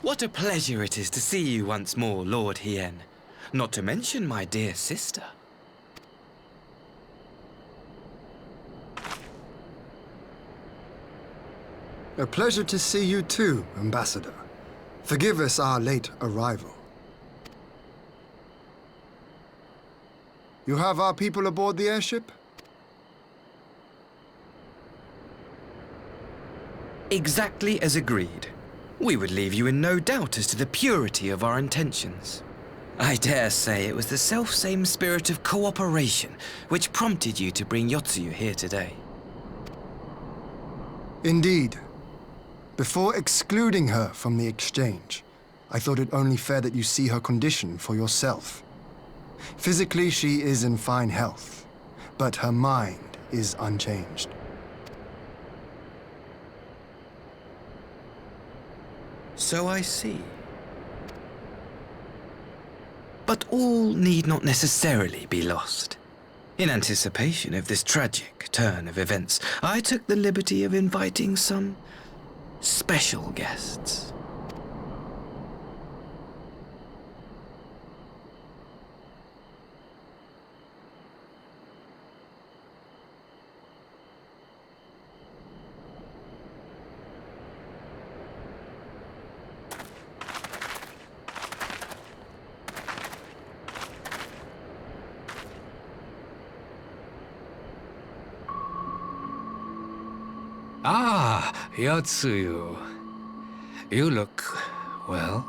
What a pleasure it is to see you once more, Lord Hien. Not to mention my dear sister. A pleasure to see you too, Ambassador. Forgive us our late arrival. You have our people aboard the airship? Exactly as agreed. We would leave you in no doubt as to the purity of our intentions. I dare say it was the selfsame spirit of cooperation which prompted you to bring Yotsuyu here today. Indeed. Before excluding her from the exchange, I thought it only fair that you see her condition for yourself. Physically, she is in fine health, but her mind is unchanged. So I see. But all need not necessarily be lost. In anticipation of this tragic turn of events, I took the liberty of inviting some special guests. Ah, Yotsuyu. You look well.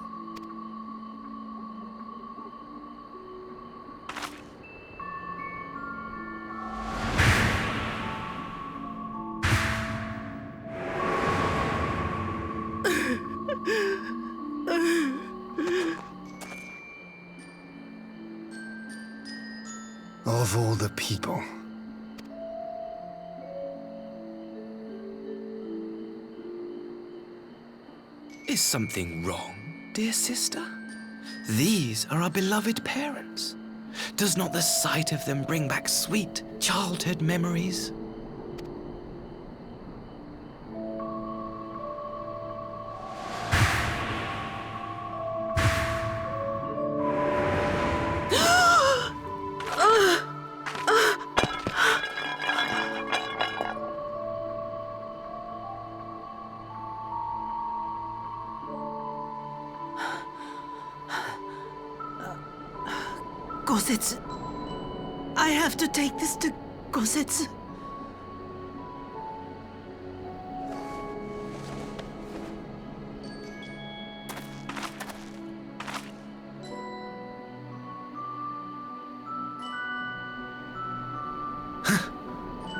Of all the people. Is something wrong, dear sister? These are our beloved parents. Does not the sight of them bring back sweet childhood memories? Gosetsu. I have to take this to Gosetsu.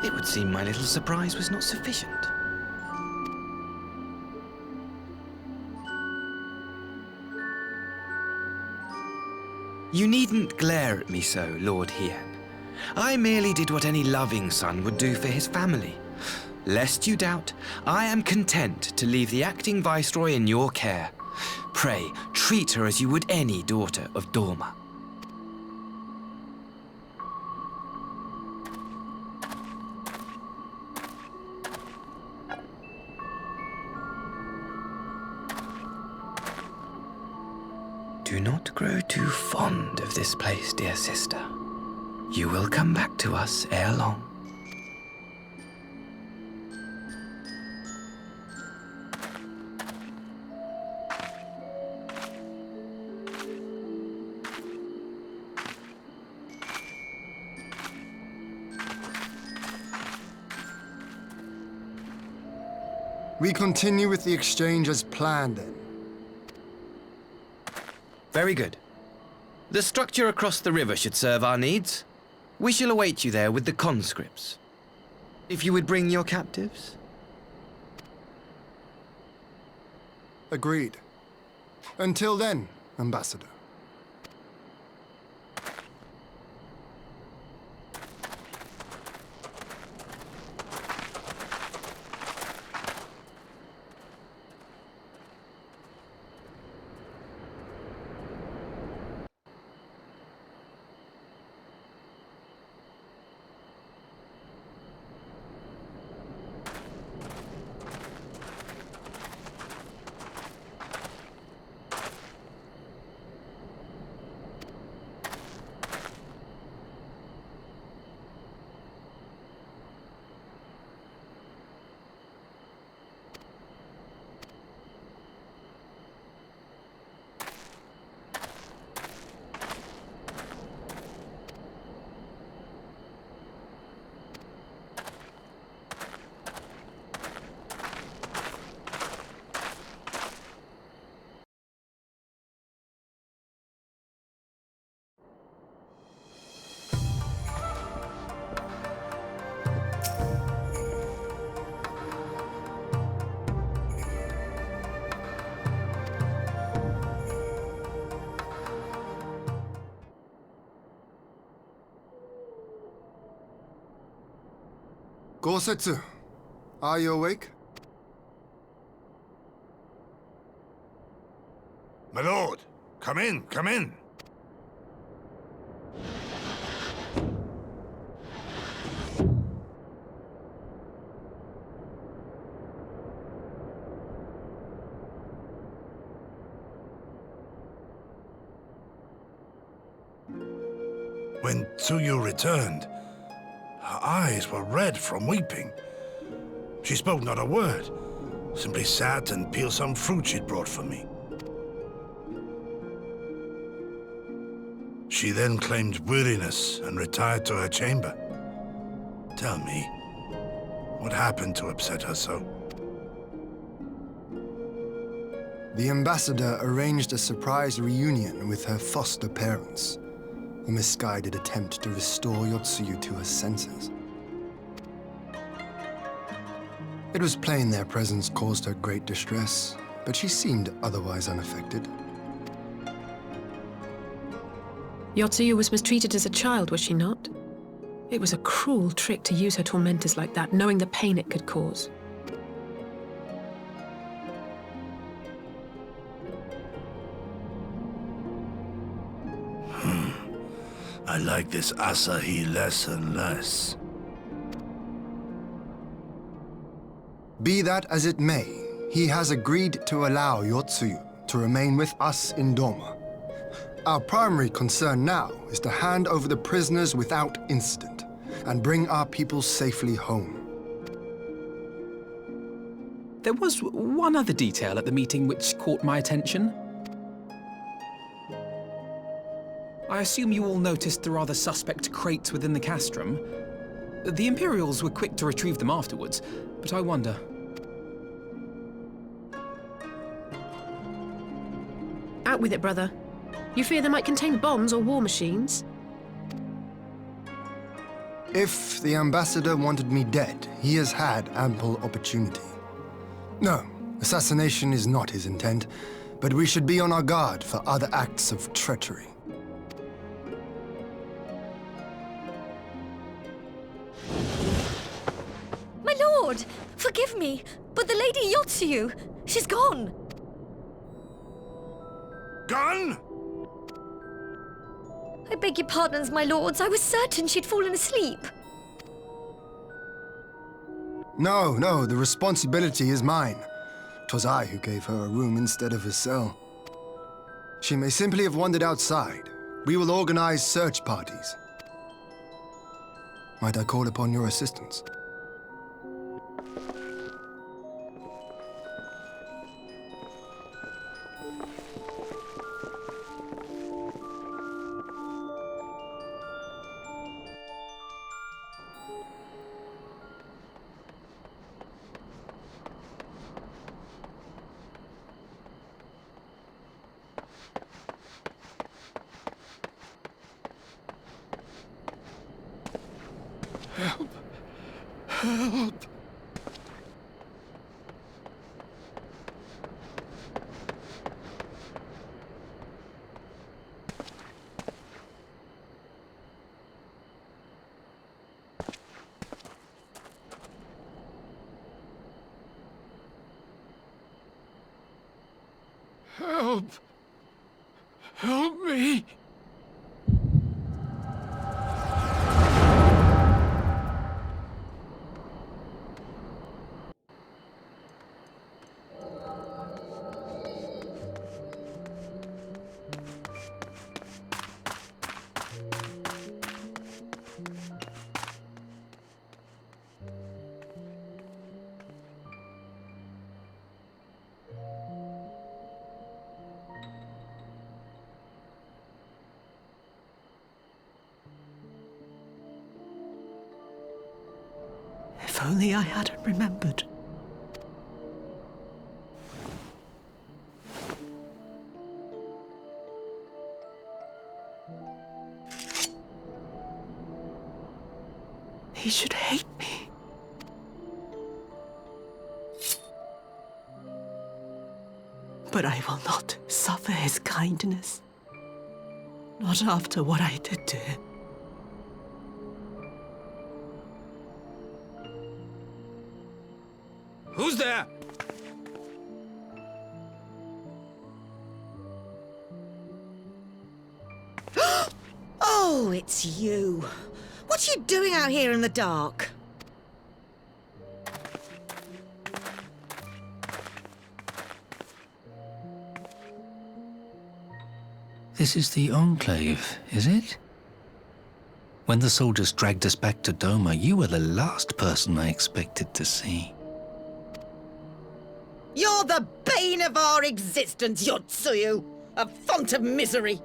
It would seem my little surprise was not sufficient. You needn't glare at me so, Lord Hien. I merely did what any loving son would do for his family. Lest you doubt, I am content to leave the acting viceroy in your care. Pray, treat her as you would any daughter of Dorma. Do not grow too fond of this place, dear sister. You will come back to us ere long. We continue with the exchange as planned, then. Very good. The structure across the river should serve our needs. We shall await you there with the conscripts. If you would bring your captives. Agreed. Until then, Ambassador. Gosetsu, are you awake? My lord, come in, come in. When Tsuyu returned, her eyes were red from weeping. She spoke not a word, simply sat and peeled some fruit she'd brought for me. She then claimed weariness and retired to her chamber. Tell me, what happened to upset her so? The ambassador arranged a surprise reunion with her foster parents. A misguided attempt to restore Yotsuyu to her senses. It was plain their presence caused her great distress, but she seemed otherwise unaffected. Yotsuyu was mistreated as a child, was she not? It was a cruel trick to use her tormentors like that, knowing the pain it could cause. I like this Asahi less and less. Be that as it may, he has agreed to allow Yotsuyu to remain with us in Doma. Our primary concern now is to hand over the prisoners without incident and bring our people safely home. There was one other detail at the meeting which caught my attention. I assume you all noticed the rather suspect crates within the castrum. The Imperials were quick to retrieve them afterwards, but I wonder. Out with it, brother. You fear they might contain bombs or war machines? If the ambassador wanted me dead, he has had ample opportunity. No, assassination is not his intent, but we should be on our guard for other acts of treachery. My lord! Forgive me, but the Lady Yotsuyu, she's gone! Gone? I beg your pardons, my lords. I was certain she'd fallen asleep. No, the responsibility is mine. 'Twas I who gave her a room instead of a cell. She may simply have wandered outside. We will organize search parties. Might I call upon your assistance? Help! Help! Help! Help me! If only I hadn't remembered. He should hate me. But I will not suffer his kindness. Not after what I did to him. Who's there? Oh, it's you. What are you doing out here in the dark? This is the Enclave, is it? When the soldiers dragged us back to Doma, you were the last person I expected to see. You're the bane of our existence, Yotsuyu! A font of misery!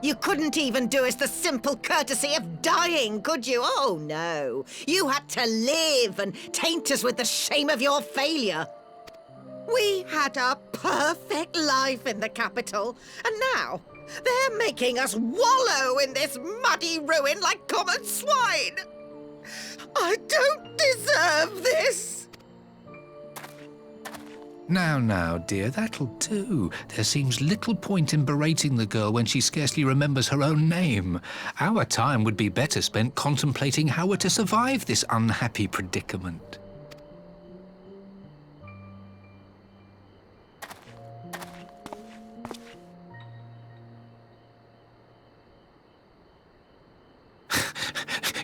You couldn't even do us the simple courtesy of dying, could you? Oh, no. You had to live and taint us with the shame of your failure. We had a perfect life in the capital, and now they're making us wallow in this muddy ruin like common swine. I don't deserve this. Now, dear, that'll do. There seems little point in berating the girl when she scarcely remembers her own name. Our time would be better spent contemplating how we're to survive this unhappy predicament.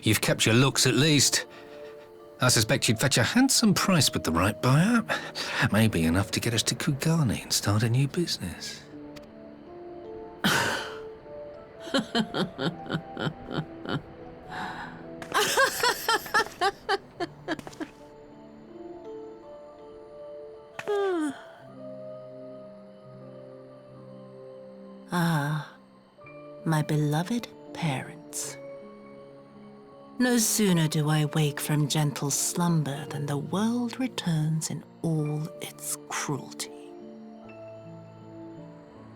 You've kept your looks, at least. I suspect you'd fetch a handsome price with the right buyer. Maybe enough to get us to Kugane and start a new business. Ah, my beloved parents. No sooner do I wake from gentle slumber than the world returns in all its cruelty.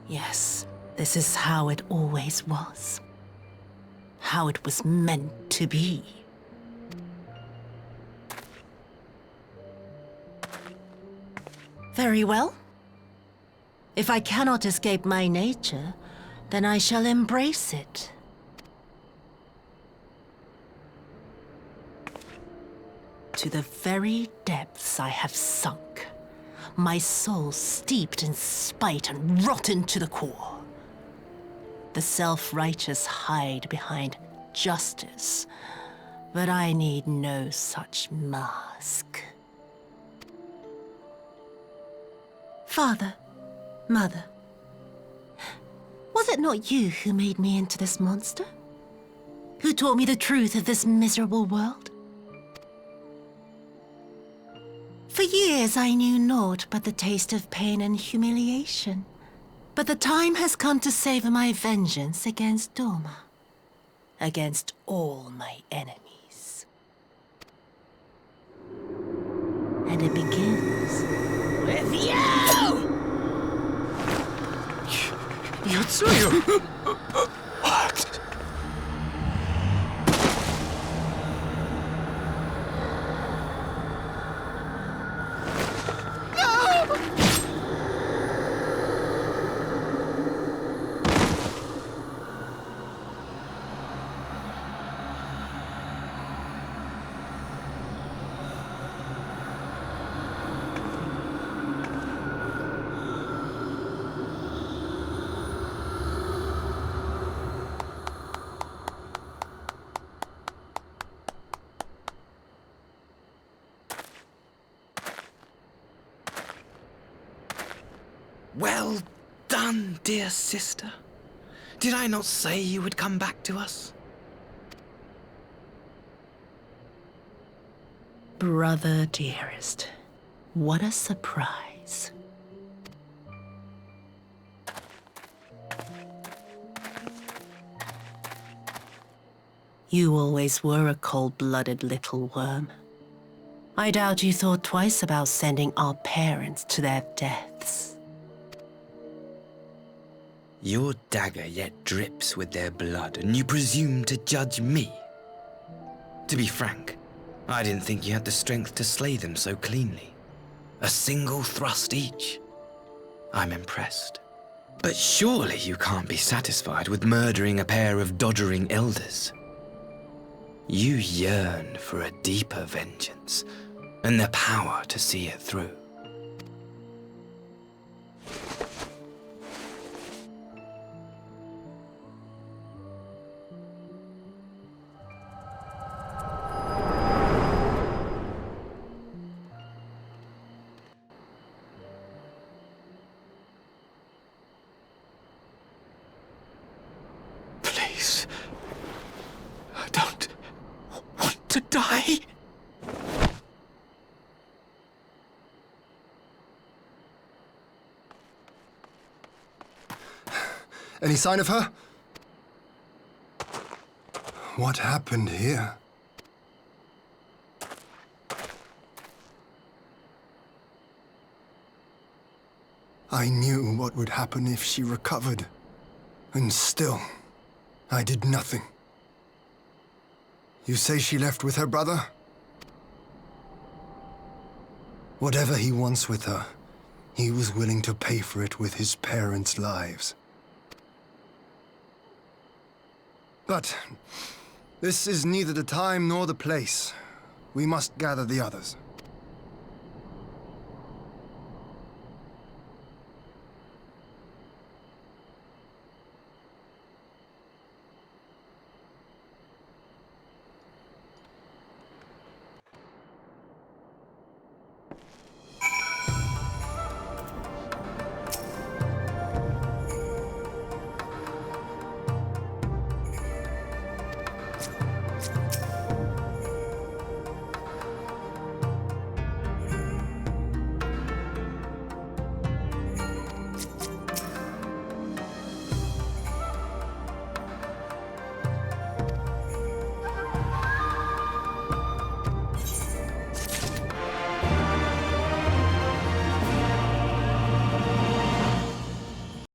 Yes, this is how it always was. How it was meant to be. Very well. If I cannot escape my nature, then I shall embrace it. To the very depths I have sunk, my soul steeped in spite and rotten to the core. The self-righteous hide behind justice, but I need no such mask. Father, Mother, was it not you who made me into this monster? Who taught me the truth of this miserable world? For years I knew naught but the taste of pain and humiliation. But the time has come to savor my vengeance against Doma. Against all my enemies. And it begins with you! Yotsuyu! What? Well done, dear sister. Did I not say you would come back to us? Brother dearest, what a surprise. You always were a cold-blooded little worm. I doubt you thought twice about sending our parents to their deaths. Your dagger yet drips with their blood, and you presume to judge me? To be frank, I didn't think you had the strength to slay them so cleanly. A single thrust each. I'm impressed. But surely you can't be satisfied with murdering a pair of doddering elders. You yearn for a deeper vengeance, and the power to see it through. Please. I don't want to die. Any sign of her? What happened here? I knew what would happen if she recovered. And still, I did nothing. You say she left with her brother? Whatever he wants with her, he was willing to pay for it with his parents' lives. But this is neither the time nor the place. We must gather the others.